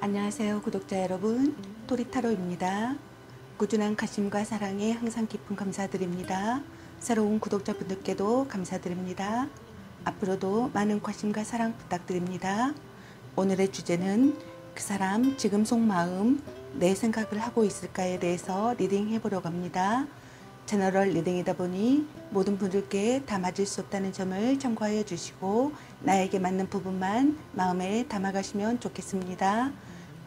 안녕하세요 구독자 여러분, 토리타로입니다. 꾸준한 관심과 사랑에 항상 깊은 감사드립니다. 새로운 구독자분들께도 감사드립니다. 앞으로도 많은 관심과 사랑 부탁드립니다. 오늘의 주제는 그 사람 지금 속마음, 내 생각을 하고 있을까에 대해서 리딩 해보려고 합니다. 제너럴 리딩이다 보니 모든 분들께 다 맞을 수 없다는 점을 참고하여 주시고 나에게 맞는 부분만 마음에 담아가시면 좋겠습니다.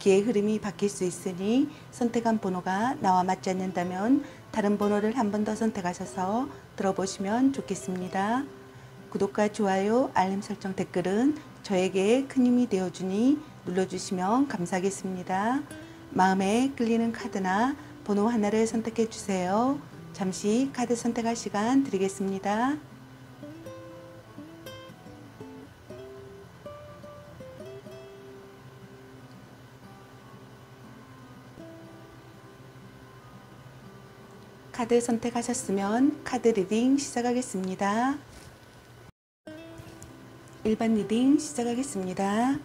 기의 흐름이 바뀔 수 있으니 선택한 번호가 나와 맞지 않는다면 다른 번호를 한 번 더 선택하셔서 들어보시면 좋겠습니다. 구독과 좋아요, 알림 설정, 댓글은 저에게 큰 힘이 되어주니 눌러주시면 감사하겠습니다. 마음에 끌리는 카드나 번호 하나를 선택해 주세요. 잠시 카드 선택할 시간 드리겠습니다. 카드 선택하셨으면 카드 리딩 시작하겠습니다. 일반 리딩 시작하겠습니다.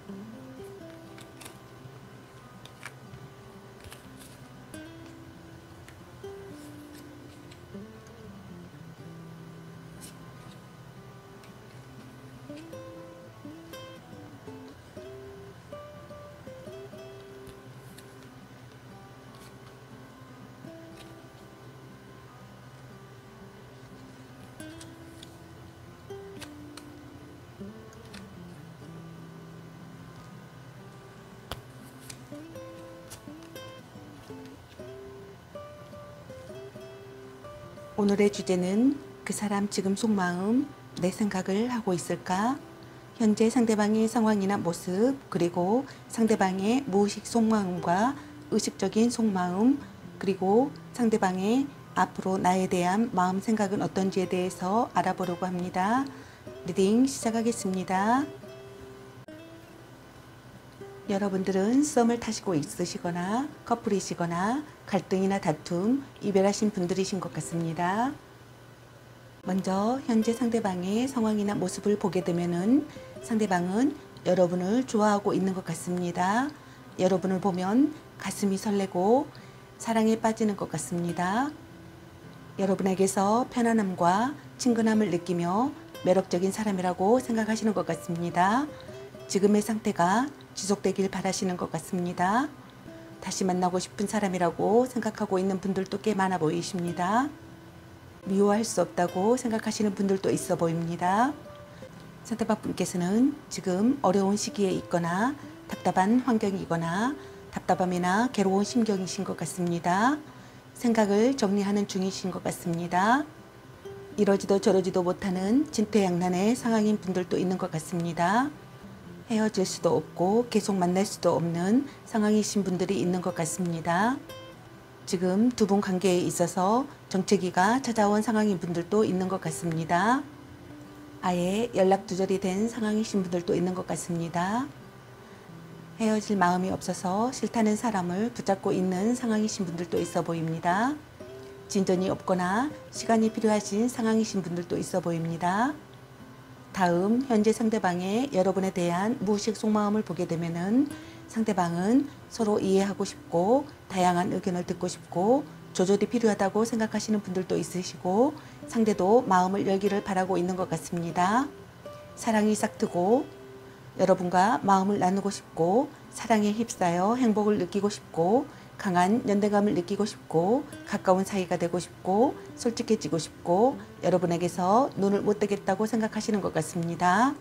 오늘의 주제는 그 사람 지금 속마음, 내 생각을 하고 있을까? 현재 상대방의 상황이나 모습, 그리고 상대방의 무의식 속마음과 의식적인 속마음, 그리고 상대방의 앞으로 나에 대한 마음 생각은 어떤지에 대해서 알아보려고 합니다. 리딩 시작하겠습니다. 여러분들은 썸을 타시고 있으시거나 커플이시거나 갈등이나 다툼, 이별하신 분들이신 것 같습니다. 먼저 현재 상대방의 상황이나 모습을 보게 되면은 상대방은 여러분을 좋아하고 있는 것 같습니다. 여러분을 보면 가슴이 설레고 사랑에 빠지는 것 같습니다. 여러분에게서 편안함과 친근함을 느끼며 매력적인 사람이라고 생각하시는 것 같습니다. 지금의 상태가 지속되길 바라시는 것 같습니다. 다시 만나고 싶은 사람이라고 생각하고 있는 분들도 꽤 많아 보이십니다. 미워할 수 없다고 생각하시는 분들도 있어 보입니다. 상대방 분께서는 지금 어려운 시기에 있거나 답답한 환경이거나 답답함이나 괴로운 심경이신 것 같습니다. 생각을 정리하는 중이신 것 같습니다. 이러지도 저러지도 못하는 진퇴양난의 상황인 분들도 있는 것 같습니다. 헤어질 수도 없고 계속 만날 수도 없는 상황이신 분들이 있는 것 같습니다. 지금 두 분 관계에 있어서 정체기가 찾아온 상황인 분들도 있는 것 같습니다. 아예 연락 두절이 된 상황이신 분들도 있는 것 같습니다. 헤어질 마음이 없어서 싫다는 사람을 붙잡고 있는 상황이신 분들도 있어 보입니다. 진전이 없거나 시간이 필요하신 상황이신 분들도 있어 보입니다. 다음 현재 상대방의 여러분에 대한 무의식 속마음을 보게 되면은 상대방은 서로 이해하고 싶고 다양한 의견을 듣고 싶고 조절이 필요하다고 생각하시는 분들도 있으시고 상대도 마음을 열기를 바라고 있는 것 같습니다. 사랑이 싹트고 여러분과 마음을 나누고 싶고 사랑에 휩싸여 행복을 느끼고 싶고 강한 연대감을 느끼고 싶고 가까운 사이가 되고 싶고 솔직해지고 싶고 여러분에게서 눈을 못 뜨겠다고 생각하시는 것 같습니다.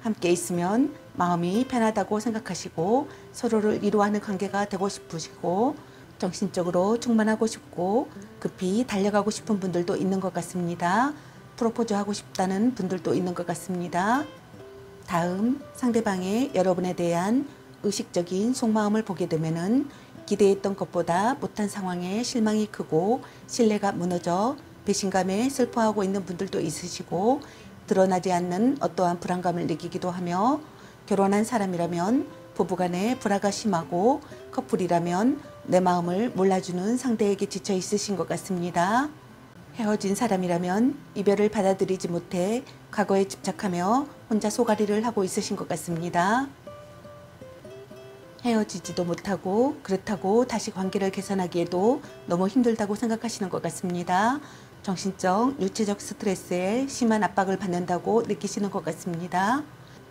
함께 있으면 마음이 편하다고 생각하시고 서로를 위로하는 관계가 되고 싶으시고 정신적으로 충만하고 싶고 급히 달려가고 싶은 분들도 있는 것 같습니다. 프로포즈하고 싶다는 분들도 있는 것 같습니다. 다음 상대방의 여러분에 대한 의식적인 속마음을 보게 되면은 기대했던 것보다 못한 상황에 실망이 크고 신뢰가 무너져 배신감에 슬퍼하고 있는 분들도 있으시고 드러나지 않는 어떠한 불안감을 느끼기도 하며 결혼한 사람이라면 부부간의 불화가 심하고 커플이라면 내 마음을 몰라주는 상대에게 지쳐 있으신 것 같습니다. 헤어진 사람이라면 이별을 받아들이지 못해 과거에 집착하며 혼자 소가리를 하고 있으신 것 같습니다. 헤어지지도 못하고 그렇다고 다시 관계를 개선하기에도 너무 힘들다고 생각하시는 것 같습니다. 정신적, 육체적 스트레스에 심한 압박을 받는다고 느끼시는 것 같습니다.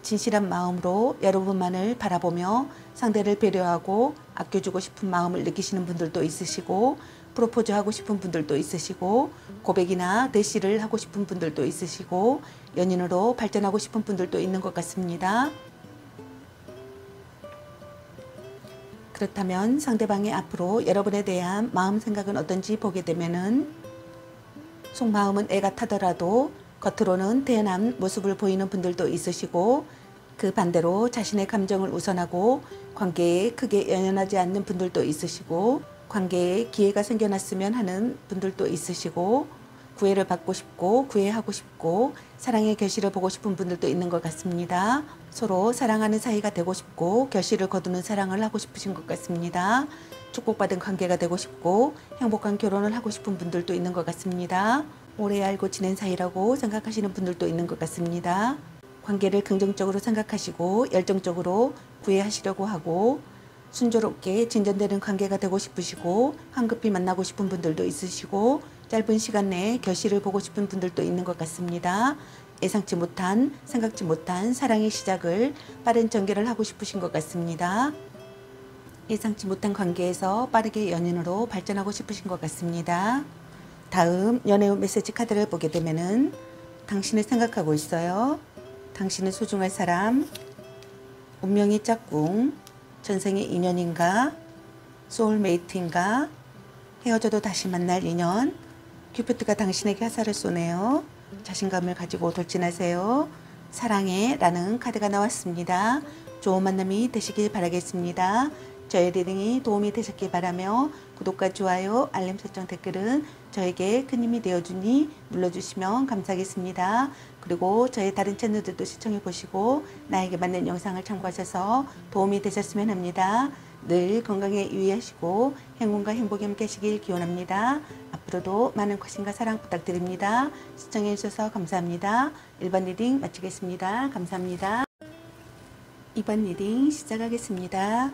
진실한 마음으로 여러분만을 바라보며 상대를 배려하고 아껴주고 싶은 마음을 느끼시는 분들도 있으시고, 프로포즈하고 싶은 분들도 있으시고, 고백이나 대시를 하고 싶은 분들도 있으시고, 연인으로 발전하고 싶은 분들도 있는 것 같습니다. 그렇다면 상대방의 앞으로 여러분에 대한 마음 생각은 어떤지 보게 되면은, 속마음은 애 같아더라도 겉으로는 태연한 모습을 보이는 분들도 있으시고, 그 반대로 자신의 감정을 우선하고 관계에 크게 연연하지 않는 분들도 있으시고, 관계에 기회가 생겨났으면 하는 분들도 있으시고, 구애를 받고 싶고 구애하고 싶고 사랑의 결실을 보고 싶은 분들도 있는 것 같습니다. 서로 사랑하는 사이가 되고 싶고 결실을 거두는 사랑을 하고 싶으신 것 같습니다. 축복받은 관계가 되고 싶고 행복한 결혼을 하고 싶은 분들도 있는 것 같습니다. 오래 알고 지낸 사이라고 생각하시는 분들도 있는 것 같습니다. 관계를 긍정적으로 생각하시고 열정적으로 구애하시려고 하고 순조롭게 진전되는 관계가 되고 싶으시고 황급히 만나고 싶은 분들도 있으시고 짧은 시간 내에 결실을 보고 싶은 분들도 있는 것 같습니다. 예상치 못한, 생각지 못한 사랑의 시작을 빠른 전개를 하고 싶으신 것 같습니다. 예상치 못한 관계에서 빠르게 연인으로 발전하고 싶으신 것 같습니다. 다음 연애운 메시지 카드를 보게 되면은 당신을 생각하고 있어요. 당신은 소중할 사람, 운명의 짝꿍, 전생의 인연인가, 소울메이트인가, 헤어져도 다시 만날 인연. 큐피트가 당신에게 화살을 쏘네요. 자신감을 가지고 돌진하세요. 사랑해 라는 카드가 나왔습니다. 좋은 만남이 되시길 바라겠습니다. 저의 리딩이 도움이 되셨길 바라며 구독과 좋아요, 알림 설정, 댓글은 저에게 큰 힘이 되어주니 눌러주시면 감사하겠습니다. 그리고 저의 다른 채널들도 시청해 보시고 나에게 맞는 영상을 참고하셔서 도움이 되셨으면 합니다. 늘 건강에 유의하시고 행운과 행복이 함께 하시길 기원합니다. 앞으로도 많은 관심과 사랑 부탁드립니다. 시청해 주셔서 감사합니다. 1번 리딩 마치겠습니다. 감사합니다. 2번 리딩 시작하겠습니다.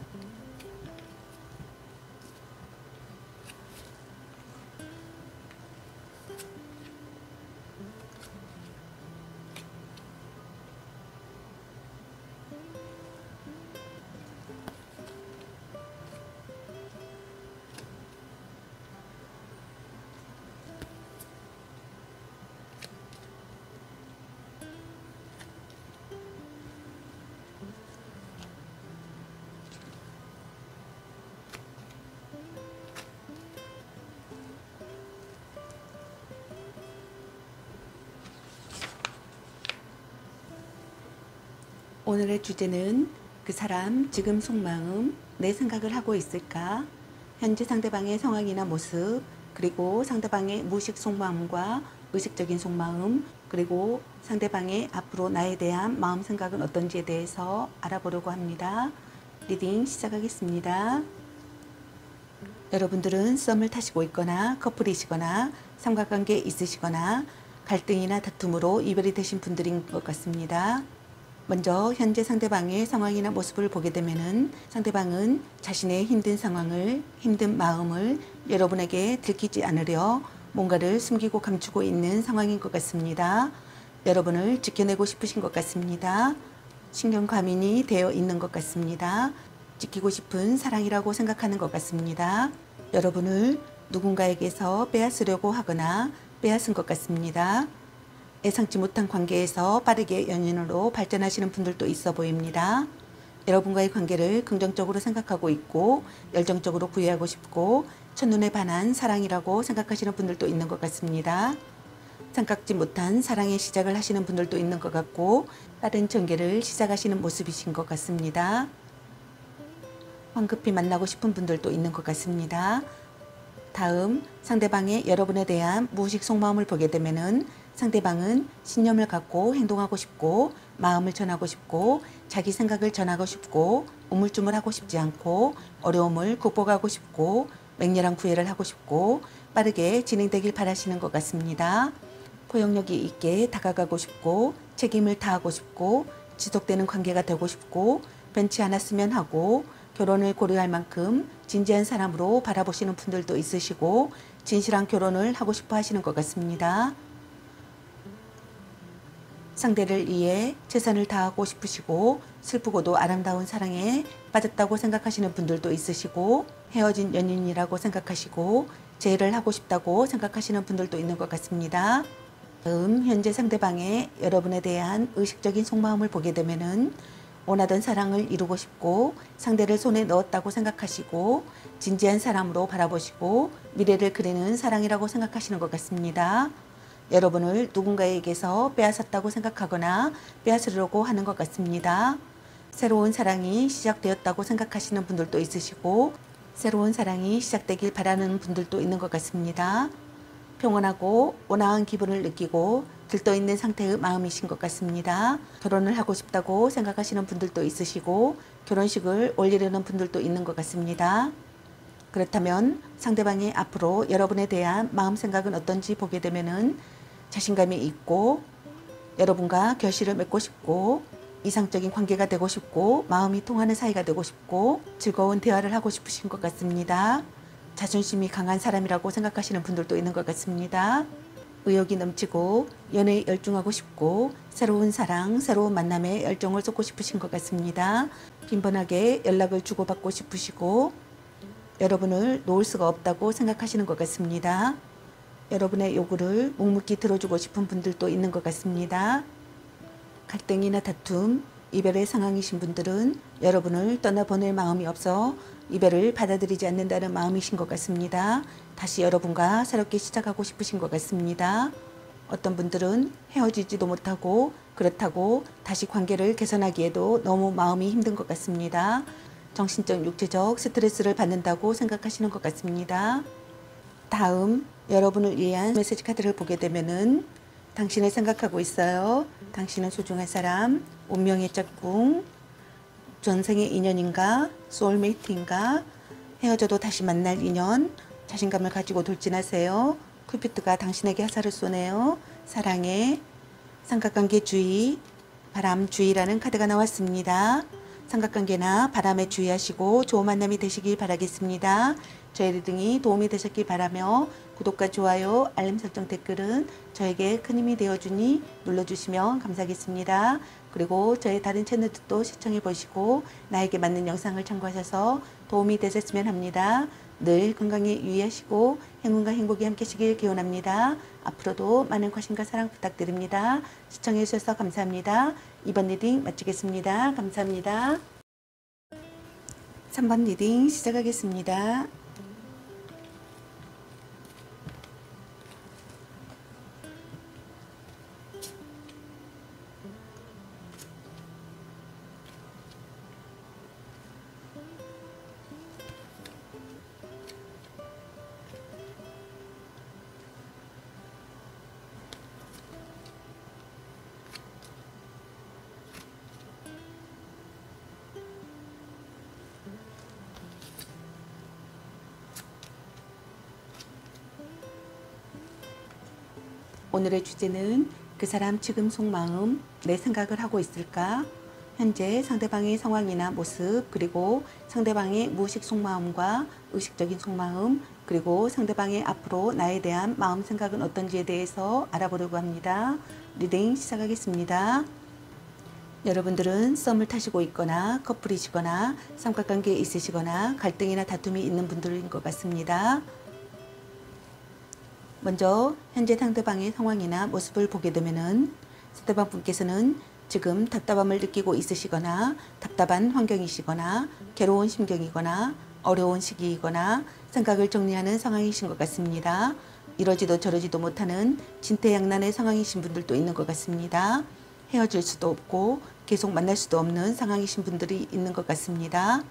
오늘의 주제는 그 사람 지금 속마음, 내 생각을 하고 있을까? 현재 상대방의 상황이나 모습, 그리고 상대방의 무의식 속마음과 의식적인 속마음, 그리고 상대방의 앞으로 나에 대한 마음 생각은 어떤지에 대해서 알아보려고 합니다. 리딩 시작하겠습니다. 여러분들은 썸을 타시고 있거나 커플이시거나 삼각관계에 있으시거나 갈등이나 다툼으로 이별이 되신 분들인 것 같습니다. 먼저 현재 상대방의 상황이나 모습을 보게 되면은 상대방은 자신의 힘든 상황을, 힘든 마음을 여러분에게 들키지 않으려 뭔가를 숨기고 감추고 있는 상황인 것 같습니다. 여러분을 지켜내고 싶으신 것 같습니다. 신경과민이 되어 있는 것 같습니다. 지키고 싶은 사랑이라고 생각하는 것 같습니다. 여러분을 누군가에게서 빼앗으려고 하거나 빼앗은 것 같습니다. 예상치 못한 관계에서 빠르게 연인으로 발전하시는 분들도 있어 보입니다. 여러분과의 관계를 긍정적으로 생각하고 있고 열정적으로 구애하고 싶고 첫눈에 반한 사랑이라고 생각하시는 분들도 있는 것 같습니다. 생각지 못한 사랑의 시작을 하시는 분들도 있는 것 같고 빠른 전개를 시작하시는 모습이신 것 같습니다. 황급히 만나고 싶은 분들도 있는 것 같습니다. 다음 상대방의 여러분에 대한 무의식 속마음을 보게 되면은 상대방은 신념을 갖고 행동하고 싶고 마음을 전하고 싶고 자기 생각을 전하고 싶고 우물쭈물하고 싶지 않고 어려움을 극복하고 싶고 맹렬한 구애를 하고 싶고 빠르게 진행되길 바라시는 것 같습니다. 포용력이 있게 다가가고 싶고 책임을 다하고 싶고 지속되는 관계가 되고 싶고 변치 않았으면 하고 결혼을 고려할 만큼 진지한 사람으로 바라보시는 분들도 있으시고 진실한 결혼을 하고 싶어 하시는 것 같습니다. 상대를 위해 최선을 다하고 싶으시고 슬프고도 아름다운 사랑에 빠졌다고 생각하시는 분들도 있으시고 헤어진 연인이라고 생각하시고 재회를 하고 싶다고 생각하시는 분들도 있는 것 같습니다. 다음 현재 상대방의 여러분에 대한 의식적인 속마음을 보게 되면은 원하던 사랑을 이루고 싶고 상대를 손에 넣었다고 생각하시고 진지한 사람으로 바라보시고 미래를 그리는 사랑이라고 생각하시는 것 같습니다. 여러분을 누군가에게서 빼앗았다고 생각하거나 빼앗으려고 하는 것 같습니다. 새로운 사랑이 시작되었다고 생각하시는 분들도 있으시고 새로운 사랑이 시작되길 바라는 분들도 있는 것 같습니다. 평온하고 온화한 기분을 느끼고 들떠있는 상태의 마음이신 것 같습니다. 결혼을 하고 싶다고 생각하시는 분들도 있으시고 결혼식을 올리려는 분들도 있는 것 같습니다. 그렇다면 상대방이 앞으로 여러분에 대한 마음 생각은 어떤지 보게 되면은 자신감이 있고 여러분과 결실을 맺고 싶고 이상적인 관계가 되고 싶고 마음이 통하는 사이가 되고 싶고 즐거운 대화를 하고 싶으신 것 같습니다. 자존심이 강한 사람이라고 생각하시는 분들도 있는 것 같습니다. 의욕이 넘치고 연애에 열중하고 싶고 새로운 사랑, 새로운 만남에 열정을 쏟고 싶으신 것 같습니다. 빈번하게 연락을 주고받고 싶으시고 여러분을 놓을 수가 없다고 생각하시는 것 같습니다. 여러분의 요구를 묵묵히 들어주고 싶은 분들도 있는 것 같습니다. 갈등이나 다툼, 이별의 상황이신 분들은 여러분을 떠나보낼 마음이 없어 이별을 받아들이지 않는다는 마음이신 것 같습니다. 다시 여러분과 새롭게 시작하고 싶으신 것 같습니다. 어떤 분들은 헤어지지도 못하고 그렇다고 다시 관계를 개선하기에도 너무 마음이 힘든 것 같습니다. 정신적, 육체적 스트레스를 받는다고 생각하시는 것 같습니다. 다음 여러분을 위한 메시지 카드를 보게 되면은 당신을 생각하고 있어요. 당신은 소중한 사람, 운명의 짝꿍, 전생의 인연인가, 소울메이트인가, 헤어져도 다시 만날 인연, 자신감을 가지고 돌진하세요. 쿠피트가 당신에게 화살을 쏘네요. 사랑해, 삼각관계 주의, 바람 주의라는 카드가 나왔습니다. 삼각관계나 바람에 주의하시고 좋은 만남이 되시길 바라겠습니다. 저의 리딩이 도움이 되셨길 바라며 구독과 좋아요, 알림 설정, 댓글은 저에게 큰 힘이 되어주니 눌러주시면 감사하겠습니다. 그리고 저의 다른 채널도 시청해 보시고 나에게 맞는 영상을 참고하셔서 도움이 되셨으면 합니다. 늘 건강에 유의하시고 행운과 행복이 함께 하시길 기원합니다. 앞으로도 많은 관심과 사랑 부탁드립니다. 시청해 주셔서 감사합니다. 이번 리딩 마치겠습니다. 감사합니다. 3번 리딩 시작하겠습니다. 오늘의 주제는 그 사람 지금 속마음, 내 생각을 하고 있을까? 현재 상대방의 상황이나 모습, 그리고 상대방의 무의식 속마음과 의식적인 속마음, 그리고 상대방의 앞으로 나에 대한 마음 생각은 어떤지에 대해서 알아보려고 합니다. 리딩 시작하겠습니다. 여러분들은 썸을 타시고 있거나 커플이시거나 삼각관계에 있으시거나 갈등이나 다툼이 있는 분들인 것 같습니다. 먼저 현재 상대방의 상황이나 모습을 보게 되면은 상대방 분께서는 지금 답답함을 느끼고 있으시거나 답답한 환경이시거나 괴로운 심경이거나 어려운 시기이거나 생각을 정리하는 상황이신 것 같습니다. 이러지도 저러지도 못하는 진퇴양난의 상황이신 분들도 있는 것 같습니다. 헤어질 수도 없고 계속 만날 수도 없는 상황이신 분들이 있는 것 같습니다.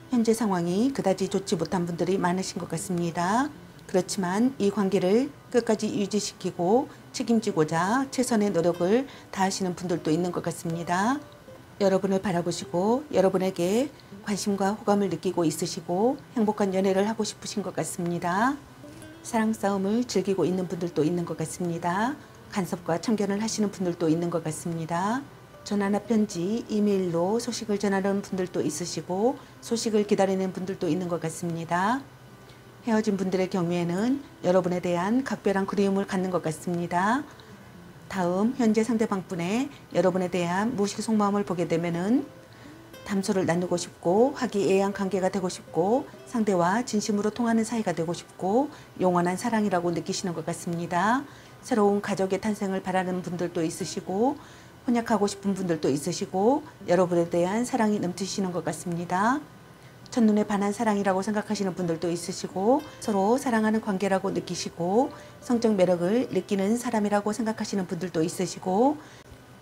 현재 상황이 그다지 좋지 못한 분들이 많으신 것 같습니다. 그렇지만 이 관계를 끝까지 유지시키고 책임지고자 최선의 노력을 다하시는 분들도 있는 것 같습니다. 여러분을 바라보시고 여러분에게 관심과 호감을 느끼고 있으시고 행복한 연애를 하고 싶으신 것 같습니다. 사랑 싸움을 즐기고 있는 분들도 있는 것 같습니다. 간섭과 참견을 하시는 분들도 있는 것 같습니다. 전화나 편지, 이메일로 소식을 전하는 분들도 있으시고 소식을 기다리는 분들도 있는 것 같습니다. 헤어진 분들의 경우에는 여러분에 대한 각별한 그리움을 갖는 것 같습니다. 다음 현재 상대방분의 여러분에 대한 무의식 속마음을 보게 되면은 담소를 나누고 싶고 화기애애한 관계가 되고 싶고 상대와 진심으로 통하는 사이가 되고 싶고 영원한 사랑이라고 느끼시는 것 같습니다. 새로운 가족의 탄생을 바라는 분들도 있으시고 혼약하고 싶은 분들도 있으시고 여러분에 대한 사랑이 넘치시는 것 같습니다. 첫눈에 반한 사랑이라고 생각하시는 분들도 있으시고 서로 사랑하는 관계라고 느끼시고 성적 매력을 느끼는 사람이라고 생각하시는 분들도 있으시고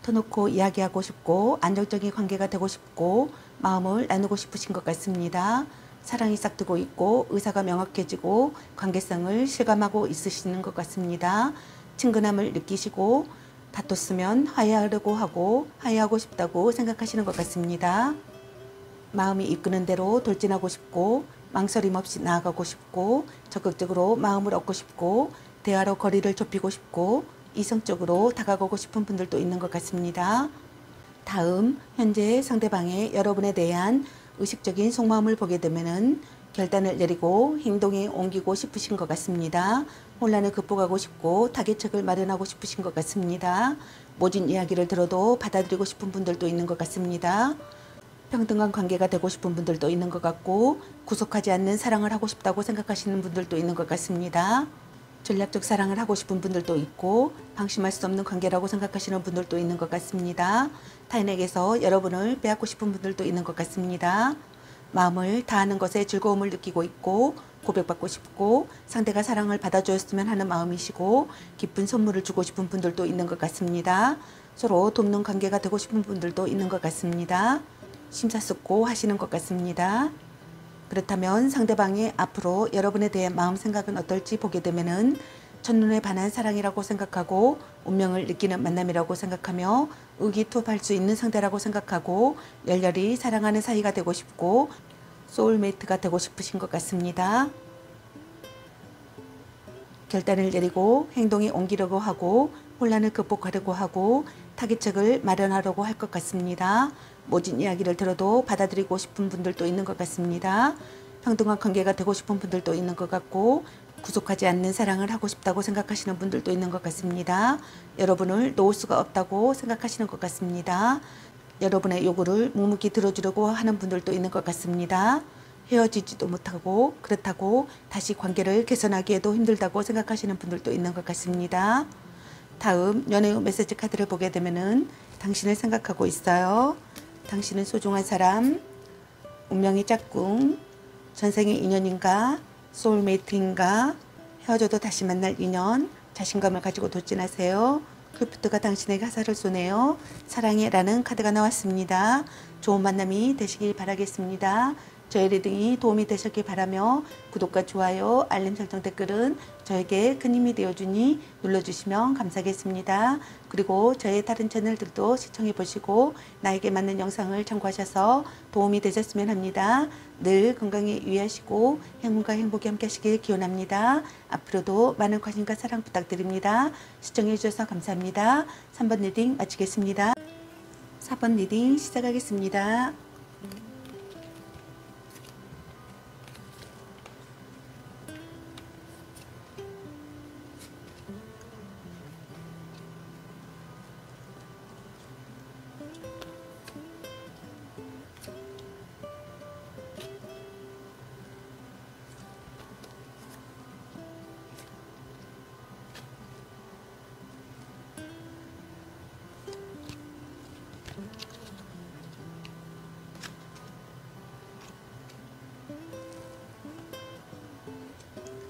터놓고 이야기하고 싶고 안정적인 관계가 되고 싶고 마음을 나누고 싶으신 것 같습니다. 사랑이 싹트고 있고 의사가 명확해지고 관계성을 실감하고 있으시는 것 같습니다. 친근함을 느끼시고 다퉜으면 화해하려고 하고 화해하고 싶다고 생각하시는 것 같습니다. 마음이 이끄는 대로 돌진하고 싶고 망설임 없이 나아가고 싶고 적극적으로 마음을 얻고 싶고 대화로 거리를 좁히고 싶고 이성적으로 다가가고 싶은 분들도 있는 것 같습니다. 다음 현재 상대방의 여러분에 대한 의식적인 속마음을 보게 되면은 결단을 내리고 행동에 옮기고 싶으신 것 같습니다. 혼란을 극복하고 싶고 타개책을 마련하고 싶으신 것 같습니다. 모진 이야기를 들어도 받아들이고 싶은 분들도 있는 것 같습니다. 평등한 관계가 되고 싶은 분들도 있는 것 같고 구속하지 않는 사랑을 하고 싶다고 생각하시는 분들도 있는 것 같습니다. 전략적 사랑을 하고 싶은 분들도 있고 방심할 수 없는 관계라고 생각하시는 분들도 있는 것 같습니다. 타인에게서 여러분을 빼앗고 싶은 분들도 있는 것 같습니다. 마음을 다하는 것에 즐거움을 느끼고 있고 고백받고 싶고 상대가 사랑을 받아주었으면 하는 마음이시고 기쁜 선물을 주고 싶은 분들도 있는 것 같습니다. 서로 돕는 관계가 되고 싶은 분들도 있는 것 같습니다. 심사숙고 하시는 것 같습니다. 그렇다면 상대방이 앞으로 여러분에 대한 마음 생각은 어떨지 보게 되면은 첫눈에 반한 사랑이라고 생각하고 운명을 느끼는 만남이라고 생각하며 의기투합할 수 있는 상대라고 생각하고 열렬히 사랑하는 사이가 되고 싶고 소울메이트가 되고 싶으신 것 같습니다. 결단을 내리고 행동에 옮기려고 하고 혼란을 극복하려고 하고 타깃책을 마련하려고 할 것 같습니다. 모진 이야기를 들어도 받아들이고 싶은 분들도 있는 것 같습니다. 평등한 관계가 되고 싶은 분들도 있는 것 같고 구속하지 않는 사랑을 하고 싶다고 생각하시는 분들도 있는 것 같습니다. 여러분을 놓을 수가 없다고 생각하시는 것 같습니다. 여러분의 요구를 묵묵히 들어주려고 하는 분들도 있는 것 같습니다. 헤어지지도 못하고 그렇다고 다시 관계를 개선하기에도 힘들다고 생각하시는 분들도 있는 것 같습니다. 다음 연애의 메시지 카드를 보게 되면은 당신을 생각하고 있어요. 당신은 소중한 사람, 운명의 짝꿍, 전생의 인연인가, 소울메이트인가, 헤어져도 다시 만날 인연, 자신감을 가지고 돌진하세요. 크리프트가 당신에게 화살을 쏘네요. 사랑해 라는 카드가 나왔습니다. 좋은 만남이 되시길 바라겠습니다. 저의 리딩이 도움이 되셨길 바라며 구독과 좋아요, 알림 설정 댓글은 저에게 큰 힘이 되어주니 눌러주시면 감사하겠습니다. 그리고 저의 다른 채널들도 시청해 보시고 나에게 맞는 영상을 참고하셔서 도움이 되셨으면 합니다. 늘 건강에 유의하시고 행운과 행복이 함께 하시길 기원합니다. 앞으로도 많은 관심과 사랑 부탁드립니다. 시청해 주셔서 감사합니다. 3번 리딩 마치겠습니다. 4번 리딩 시작하겠습니다.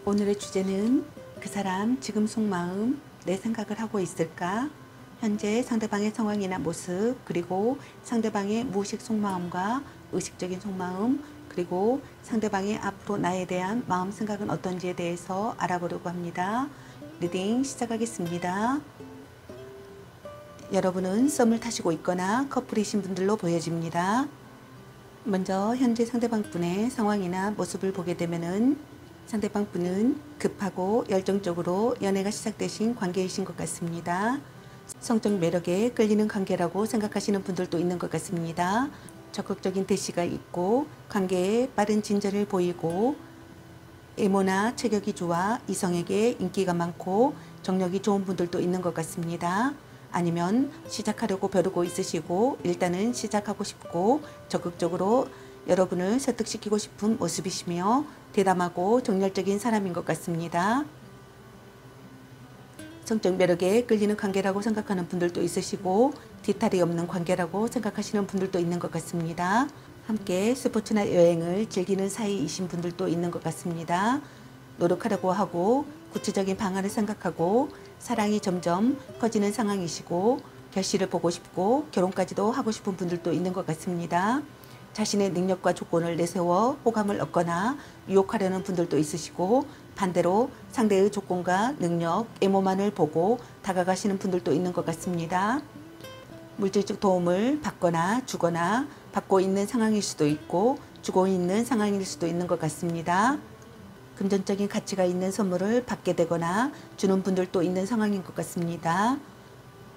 오늘의 주제는 그 사람 지금 속마음, 내 생각을 하고 있을까? 현재 상대방의 상황이나 모습, 그리고 상대방의 무의식 속마음과 의식적인 속마음, 그리고 상대방의 앞으로 나에 대한 마음 생각은 어떤지에 대해서 알아보려고 합니다. 리딩 시작하겠습니다. 여러분은 썸을 타시고 있거나 커플이신 분들로 보여집니다. 먼저 현재 상대방 분의 상황이나 모습을 보게 되면은 상대방 분은 급하고 열정적으로 연애가 시작되신 관계이신 것 같습니다. 성적 매력에 끌리는 관계라고 생각하시는 분들도 있는 것 같습니다. 적극적인 대시가 있고 관계에 빠른 진전을 보이고 외모나 체격이 좋아 이성에게 인기가 많고 정력이 좋은 분들도 있는 것 같습니다. 아니면 시작하려고 벼르고 있으시고 일단은 시작하고 싶고 적극적으로 여러분을 설득시키고 싶은 모습이시며 대담하고 정열적인 사람인 것 같습니다. 성적 매력에 끌리는 관계라고 생각하는 분들도 있으시고 뒤탈이 없는 관계라고 생각하시는 분들도 있는 것 같습니다. 함께 스포츠나 여행을 즐기는 사이이신 분들도 있는 것 같습니다. 노력하려고 하고 구체적인 방안을 생각하고 사랑이 점점 커지는 상황이시고 결실을 보고 싶고 결혼까지도 하고 싶은 분들도 있는 것 같습니다. 자신의 능력과 조건을 내세워 호감을 얻거나 유혹하려는 분들도 있으시고 반대로 상대의 조건과 능력, 외모만을 보고 다가가시는 분들도 있는 것 같습니다. 물질적 도움을 받거나 주거나 받고 있는 상황일 수도 있고 주고 있는 상황일 수도 있는 것 같습니다. 금전적인 가치가 있는 선물을 받게 되거나 주는 분들도 있는 상황인 것 같습니다.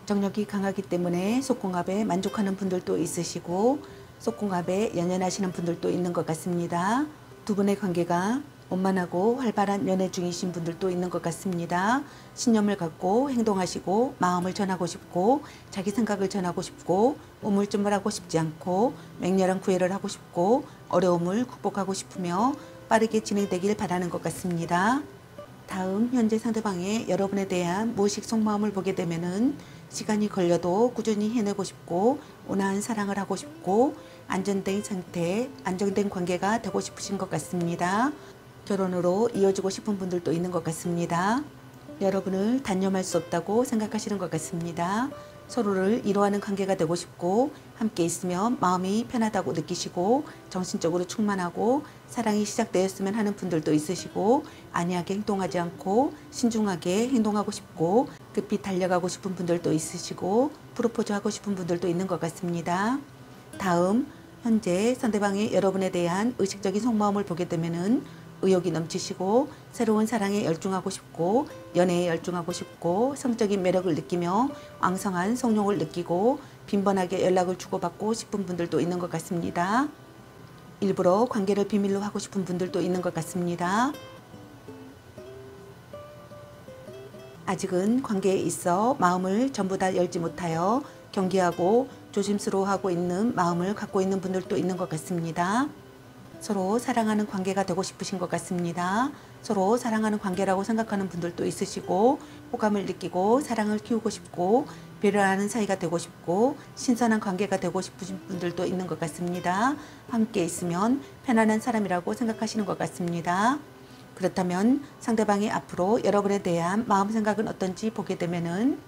정력이 강하기 때문에 속궁합에 만족하는 분들도 있으시고 속궁합에 연연하시는 분들도 있는 것 같습니다. 두 분의 관계가 원만하고 활발한 연애 중이신 분들도 있는 것 같습니다. 신념을 갖고 행동하시고 마음을 전하고 싶고 자기 생각을 전하고 싶고 우물쭈물하고 싶지 않고 맹렬한 구애를 하고 싶고 어려움을 극복하고 싶으며 빠르게 진행되길 바라는 것 같습니다. 다음 현재 상대방의 여러분에 대한 무의식 속마음을 보게 되면은 시간이 걸려도 꾸준히 해내고 싶고 온화한 사랑을 하고 싶고 안정된 상태, 안정된 관계가 되고 싶으신 것 같습니다. 결혼으로 이어지고 싶은 분들도 있는 것 같습니다. 여러분을 단념할 수 없다고 생각하시는 것 같습니다. 서로를 이루어하는 관계가 되고 싶고 함께 있으면 마음이 편하다고 느끼시고 정신적으로 충만하고 사랑이 시작되었으면 하는 분들도 있으시고 안이하게 행동하지 않고 신중하게 행동하고 싶고 급히 달려가고 싶은 분들도 있으시고 프로포즈 하고 싶은 분들도 있는 것 같습니다. 다음 현재 상대방의 여러분에 대한 의식적인 속마음을 보게 되면은 의욕이 넘치시고 새로운 사랑에 열중하고 싶고 연애에 열중하고 싶고 성적인 매력을 느끼며 왕성한 성욕을 느끼고 빈번하게 연락을 주고받고 싶은 분들도 있는 것 같습니다. 일부러 관계를 비밀로 하고 싶은 분들도 있는 것 같습니다. 아직은 관계에 있어 마음을 전부 다 열지 못하여 경계하고 조심스러워하고 있는 마음을 갖고 있는 분들도 있는 것 같습니다. 서로 사랑하는 관계가 되고 싶으신 것 같습니다. 서로 사랑하는 관계라고 생각하는 분들도 있으시고 호감을 느끼고 사랑을 키우고 싶고 배려하는 사이가 되고 싶고 신선한 관계가 되고 싶으신 분들도 있는 것 같습니다. 함께 있으면 편안한 사람이라고 생각하시는 것 같습니다. 그렇다면 상대방이 앞으로 여러분에 대한 마음 생각은 어떤지 보게 되면은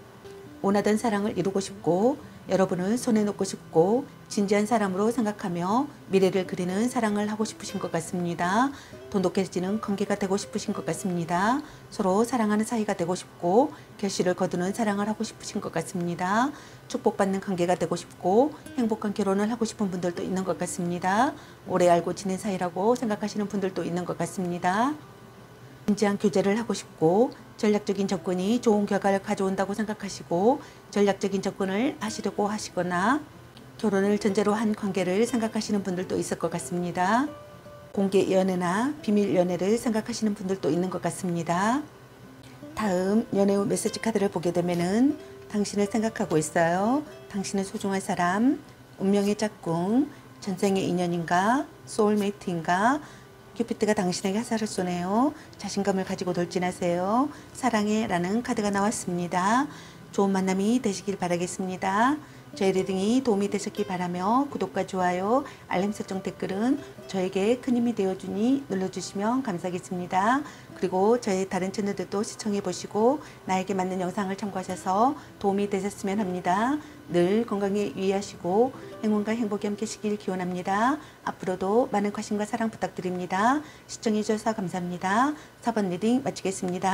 원하던 사랑을 이루고 싶고 여러분을 손에 놓고 싶고 진지한 사람으로 생각하며 미래를 그리는 사랑을 하고 싶으신 것 같습니다. 돈독해지는 관계가 되고 싶으신 것 같습니다. 서로 사랑하는 사이가 되고 싶고 결실을 거두는 사랑을 하고 싶으신 것 같습니다. 축복받는 관계가 되고 싶고 행복한 결혼을 하고 싶은 분들도 있는 것 같습니다. 오래 알고 지낸 사이라고 생각하시는 분들도 있는 것 같습니다. 진지한 교제를 하고 싶고 전략적인 접근이 좋은 결과를 가져온다고 생각하시고 전략적인 접근을 하시려고 하시거나 결혼을 전제로 한 관계를 생각하시는 분들도 있을 것 같습니다. 공개 연애나 비밀 연애를 생각하시는 분들도 있는 것 같습니다. 다음 연애 후 메시지 카드를 보게 되면은 당신을 생각하고 있어요. 당신은 소중한 사람, 운명의 짝꿍, 전생의 인연인가, 소울메이트인가, 큐피트가 당신에게 화살을 쏘네요. 자신감을 가지고 돌진하세요. 사랑해 라는 카드가 나왔습니다. 좋은 만남이 되시길 바라겠습니다. 저희 리딩이 도움이 되셨길 바라며 구독과 좋아요, 알림 설정 댓글은 저에게 큰 힘이 되어주니 눌러주시면 감사하겠습니다. 그리고 저희 다른 채널들도 시청해 보시고 나에게 맞는 영상을 참고하셔서 도움이 되셨으면 합니다. 늘 건강에 유의하시고 행운과 행복이 함께 하시길 기원합니다. 앞으로도 많은 관심과 사랑 부탁드립니다. 시청해 주셔서 감사합니다. 4번 리딩 마치겠습니다.